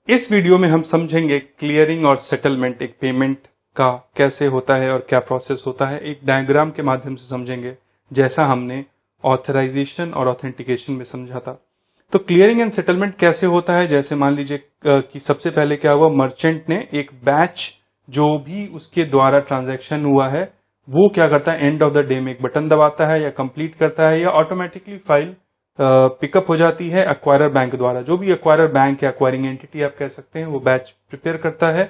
इस वीडियो में हम समझेंगे क्लियरिंग और सेटलमेंट एक पेमेंट का कैसे होता है और क्या प्रोसेस होता है। एक डायग्राम के माध्यम से समझेंगे, जैसा हमने ऑथराइजेशन और ऑथेंटिकेशन में समझा था। तो क्लियरिंग एंड सेटलमेंट कैसे होता है, जैसे मान लीजिए कि सबसे पहले क्या हुआ, मर्चेंट ने एक बैच जो भी उसके द्वारा ट्रांजैक्शन हुआ है वो क्या करता है, एंड ऑफ द डे में एक बटन दबाता है या कंप्लीट करता है या ऑटोमेटिकली फाइल पिकअप हो जाती है एक्वायरर बैंक द्वारा। जो भी एक्वायरर बैंक या एक्वायरिंग एंटिटी आप कह सकते हैं, वो बैच प्रिपेयर करता है।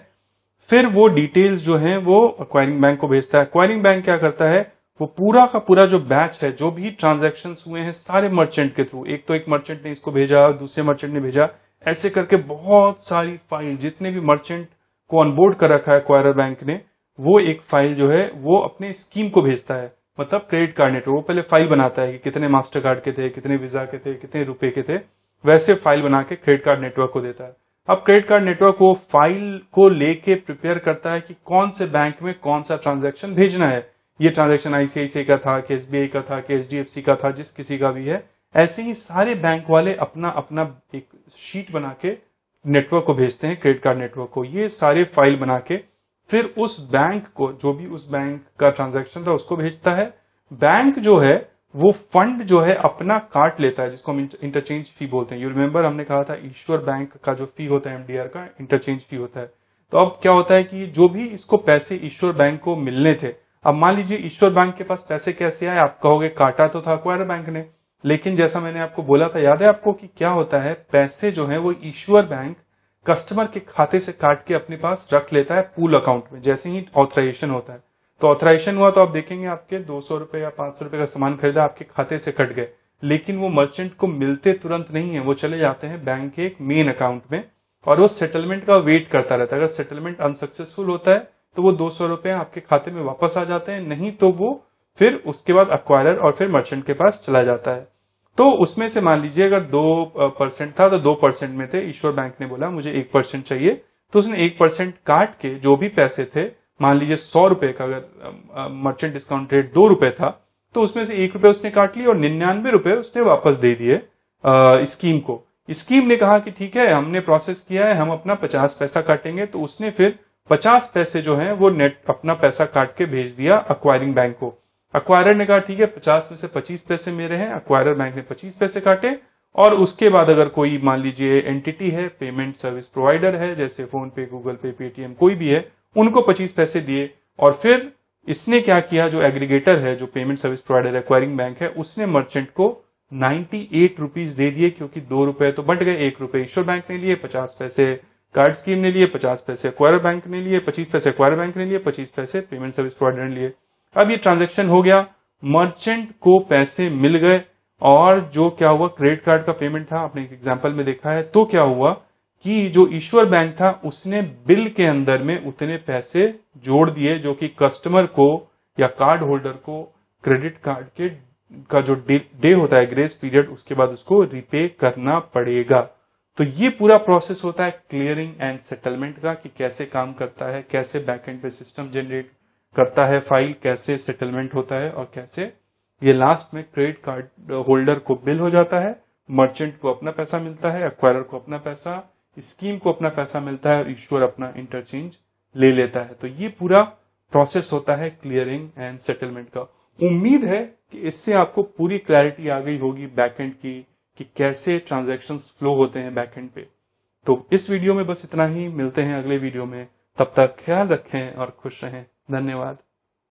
फिर वो डिटेल्स जो हैं वो एक्वायरिंग बैंक को भेजता है। एक्वायरिंग बैंक क्या करता है, वो पूरा का पूरा जो बैच है, जो भी ट्रांजैक्शन हुए हैं सारे मर्चेंट के थ्रू, एक तो एक मर्चेंट ने इसको भेजा, दूसरे मर्चेंट ने भेजा, ऐसे करके बहुत सारी फाइल, जितने भी मर्चेंट को ऑनबोर्ड कर रखा है एक्वायरर बैंक ने, वो एक फाइल जो है वो अपने स्कीम को भेजता है। मतलब क्रेडिट कार्ड नेटवर्क वो पहले फाइल बनाता है कि कितने मास्टर कार्ड के थे, कितने वीजा के थे, कितने रुपए के थे, वैसे फाइल बना के क्रेडिट कार्ड नेटवर्क को देता है। अब क्रेडिट कार्ड नेटवर्क वो फाइल को लेके प्रिपेयर करता है कि कौन से बैंक में कौन सा ट्रांजैक्शन भेजना है। ये ट्रांजैक्शन आईसीआईसीआई का था, कि एसबीआई का था, कि एचडीएफसी का था, जिस किसी का भी है। ऐसे ही सारे बैंक वाले अपना अपना एक शीट बना के नेटवर्क को भेजते हैं, क्रेडिट कार्ड नेटवर्क को। ये सारे फाइल बना के फिर उस बैंक को, जो भी उस बैंक का ट्रांजैक्शन था, उसको भेजता है। बैंक जो है वो फंड जो है अपना काट लेता है, जिसको हम इंटरचेंज फी बोलते हैं। यू रिमेंबर हमने कहा था ईश्वर बैंक का जो फी होता है एमडीआर का इंटरचेंज फी होता है। तो अब क्या होता है कि जो भी इसको पैसे ईश्वर बैंक को मिलने थे, अब मान लीजिए ईश्वर बैंक के पास पैसे कैसे आए, आप कहोगे काटा तो था एक्वायरर बैंक ने, लेकिन जैसा मैंने आपको बोला था, याद है आपको कि क्या होता है, पैसे जो है वो ईश्वर बैंक कस्टमर के खाते से काट के अपने पास रख लेता है पूल अकाउंट में, जैसे ही ऑथराइजेशन होता है। तो ऑथराइजेशन हुआ तो आप देखेंगे आपके 200 रुपए या 500 रुपए का सामान खरीदा, आपके खाते से कट गए, लेकिन वो मर्चेंट को मिलते तुरंत नहीं है, वो चले जाते हैं बैंक के एक मेन अकाउंट में और वो सेटलमेंट का वेट करता रहता है। अगर सेटलमेंट अनसक्सेसफुल होता है तो वो 200 रुपए आपके खाते में वापस आ जाते हैं, नहीं तो वो फिर उसके बाद एक्वायरर और फिर मर्चेंट के पास चला जाता है। तो उसमें से मान लीजिए अगर 2% था तो 2% में थे, ईश्वर बैंक ने बोला मुझे 1% चाहिए, तो उसने 1% काट के जो भी पैसे थे, मान लीजिए 100 रुपए का अगर मर्चेंट डिस्काउंट रेट 2 रुपए था, तो उसमें से 1 रुपए उसने काट लिया और 99 रुपए उसने वापस दे दिए स्कीम को। स्कीम ने कहा कि ठीक है, हमने प्रोसेस किया है, हम अपना 50 पैसा काटेंगे। तो उसने फिर 50 पैसे जो है वो नेट अपना पैसा काट के भेज दिया एक्वायरिंग बैंक को। एक्वायरर ने कहा ठीक है, 50 में से 25 पैसे मेरे हैं, एक्वायरर बैंक ने 25 पैसे काटे। और उसके बाद अगर कोई मान लीजिए एंटिटी है, पेमेंट सर्विस प्रोवाइडर है, जैसे फोन पे, गूगल पे, पेटीएम, कोई भी है, उनको 25 पैसे दिए। और फिर इसने क्या किया, जो एग्रीगेटर है, जो payment service provider acquiring bank है, उसने मर्चेंट को 98 रुपीज दे दिए, क्योंकि 2 रुपए तो बट गए, 1 रुपए ईश्वर बैंक ने लिए, 50 पैसे कार्ड स्कीम ने लिए, 50 पैसे एक्वायरर बैंक ने लिए, 25 पैसे एक्वायरर बैंक ने लिए, 25 पैसे पेमेंट सर्विस प्रोवाइडर ने लिए। अब ये ट्रांजैक्शन हो गया, मर्चेंट को पैसे मिल गए। और जो क्या हुआ, क्रेडिट कार्ड का पेमेंट था, आपने एक एग्जांपल में देखा है, तो क्या हुआ कि जो ईश्वर बैंक था उसने बिल के अंदर में उतने पैसे जोड़ दिए जो कि कस्टमर को या कार्ड होल्डर को क्रेडिट कार्ड के का जो डे होता है, ग्रेस पीरियड, उसके बाद उसको रिपे करना पड़ेगा। तो ये पूरा प्रोसेस होता है क्लियरिंग एंड सेटलमेंट का, कि कैसे काम करता है, कैसे बैकएंड पे सिस्टम जनरेट करता है फाइल, कैसे सेटलमेंट होता है, और कैसे ये लास्ट में क्रेडिट कार्ड होल्डर को बिल हो जाता है, मर्चेंट को अपना पैसा मिलता है, एक्वायरर को अपना पैसा, स्कीम को अपना पैसा मिलता है और ईश्वर अपना इंटरचेंज ले लेता है। तो ये पूरा प्रोसेस होता है क्लियरिंग एंड सेटलमेंट का। उम्मीद है कि इससे आपको पूरी क्लैरिटी आ गई होगी बैकएंड की, कि कैसे ट्रांजैक्शंस फ्लो होते हैं बैकएंड पे। तो इस वीडियो में बस इतना ही, मिलते हैं अगले वीडियो में। तब तक ख्याल रखें और खुश रहें। धन्यवाद।